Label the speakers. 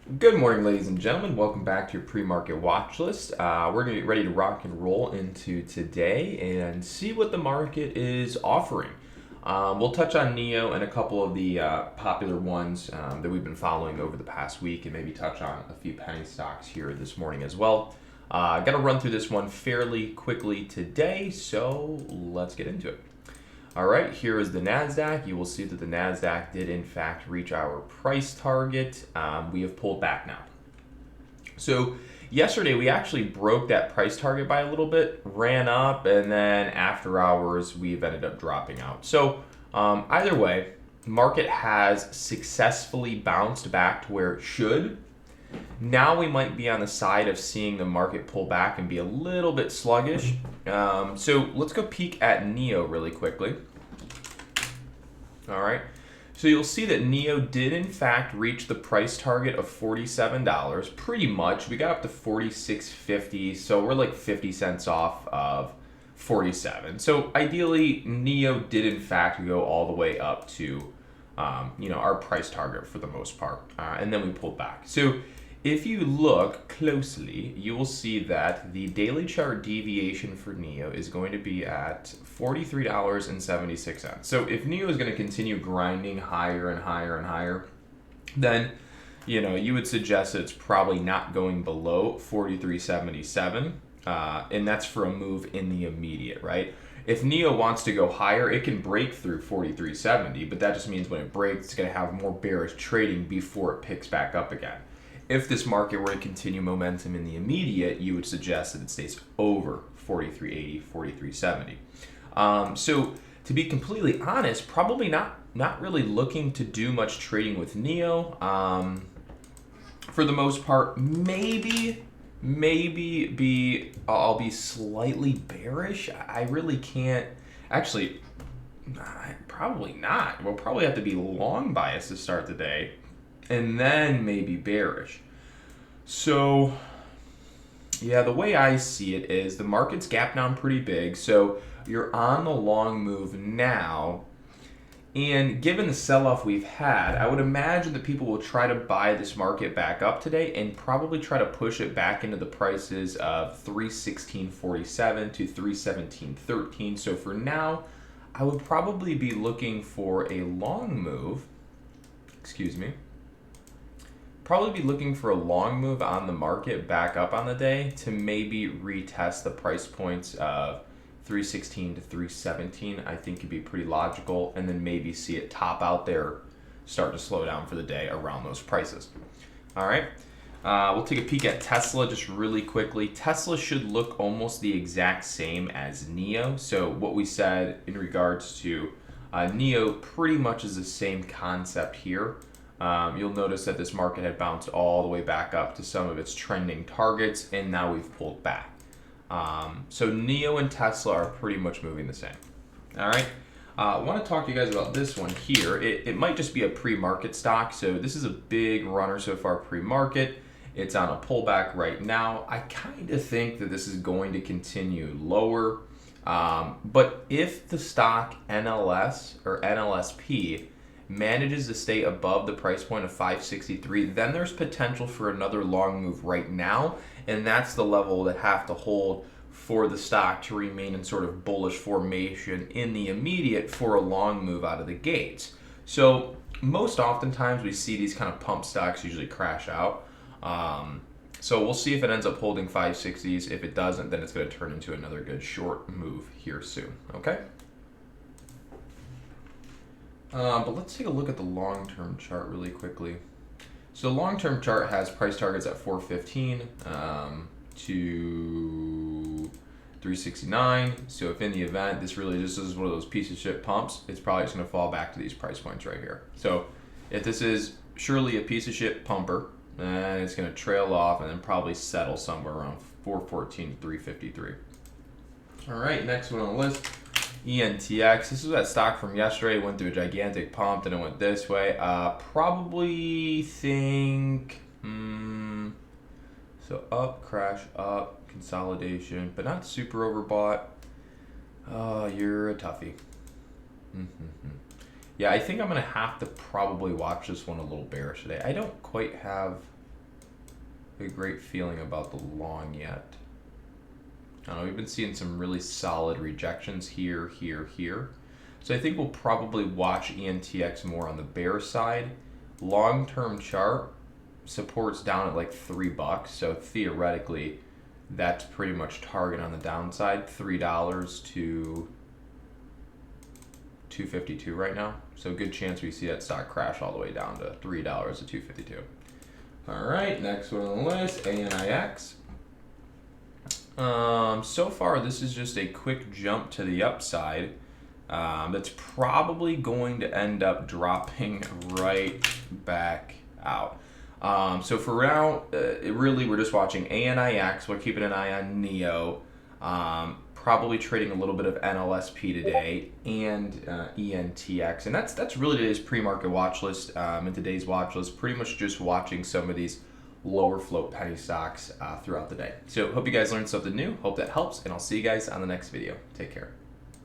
Speaker 1: Good morning, ladies and gentlemen. Welcome back to your pre-market watch list. We're going to get ready to rock and roll into today and see what the market is offering. We'll touch on NEO and a couple of the popular ones that we've been following over the past week, and maybe touch on a few penny stocks here this morning as well. Got to run through this one fairly quickly today, so let's get into it. All right, here is the NASDAQ. You will see that the NASDAQ did in fact reach our price target. We have pulled back now. So yesterday we actually broke that price target by a little bit, ran up, and then after hours we've ended up dropping out. So either way, market has successfully bounced back to where it should. Now we might be on the side of seeing the market pull back and be a little bit sluggish. So let's go peek at NEO really quickly. All right. So you'll see that NEO did in fact reach the price target of $47. Pretty much. We got up to $46.50, so we're like 50 cents off of 47. So ideally, NEO did in fact go all the way up to our price target for the most part, and then we pulled back. So if you look closely, you will see that the daily chart deviation for NEO is going to be at $43.76. So if NEO is going to continue grinding higher and higher and higher, then you would suggest that it's probably not going below 43.77, and that's for a move in the immediate, right? If NEO wants to go higher, it can break through 43.70, but that just means when it breaks, it's going to have more bearish trading before it picks back up again. If this market were to continue momentum in the immediate, you would suggest that it stays over 43.80, 43.70. So to be completely honest, probably not really looking to do much trading with NEO. For the most part, maybe I'll be slightly bearish. I really can't. Actually, probably not. We'll probably have to be long bias to start the day, and then maybe bearish. So, yeah, the way I see it is the market's gapped down pretty big. So you're on the long move now. And given the sell-off we've had, I would imagine that people will try to buy this market back up today and probably try to push it back into the prices of 316.47 to 317.13. So for now, I would probably be looking for a long move. Probably be looking for a long move on the market back up on the day to maybe retest the price points of 316 to 317. I think could be pretty logical, and then maybe see it top out there, start to slow down for the day around those prices. All right, we'll take a peek at Tesla just really quickly. Tesla should look almost the exact same as NEO. So what we said in regards to NEO pretty much is the same concept here. You'll notice that this market had bounced all the way back up to some of its trending targets, and now we've pulled back. So NEO and Tesla are pretty much moving the same. All right. I want to talk to you guys about this one here. It might just be a pre-market stock. So this is a big runner so far pre-market. It's on a pullback right now. I kind of think that this is going to continue lower. But if the stock NLS or NLSP manages to stay above the price point of 563, then there's potential for another long move right now, and that's the level that have to hold for the stock to remain in sort of bullish formation in the immediate for a long move out of the gates. So most oftentimes we see these kind of pump stocks usually crash out. So we'll see if it ends up holding 560s. If it doesn't, then it's going to turn into another good short move here soon. Okay. But let's take a look at the long-term chart really quickly. So long-term chart has price targets at 415 to 369. So if in the event this really just is one of those piece of shit pumps, it's probably just going to fall back to these price points right here. So if this is surely a piece of shit pumper, then it's going to trail off and then probably settle somewhere around 414 to 353. All right, next one on the list. Entx. This is that stock from yesterday. It went through a gigantic pump, then it went this way. Probably think so up, crash, up, consolidation, but not super overbought. Oh, you're a toughie. Yeah, I think I'm gonna have to probably watch this one a little bearish today. I don't quite have a great feeling about the long yet. I don't know, we've been seeing some really solid rejections here, here, here. So I think we'll probably watch Entx more on the bear side. Long-term chart supports down at like $3, so theoretically that's pretty much target on the downside, $3 to $2.52 right now. So good chance we see that stock crash all the way down to $3 to $2.52. All right, next one on the list, Entx. So far this is just a quick jump to the upside. That's probably going to end up dropping right back out. So for now, really we're just watching Entx. We're keeping an eye on NEO. Probably trading a little bit of NLSP today and Entx, and that's really today's pre-market watch list. In today's watch list, pretty much just watching some of these lower float penny stocks throughout the day. So hope you guys learned something new. Hope that helps, and I'll see you guys on the next video. Take care.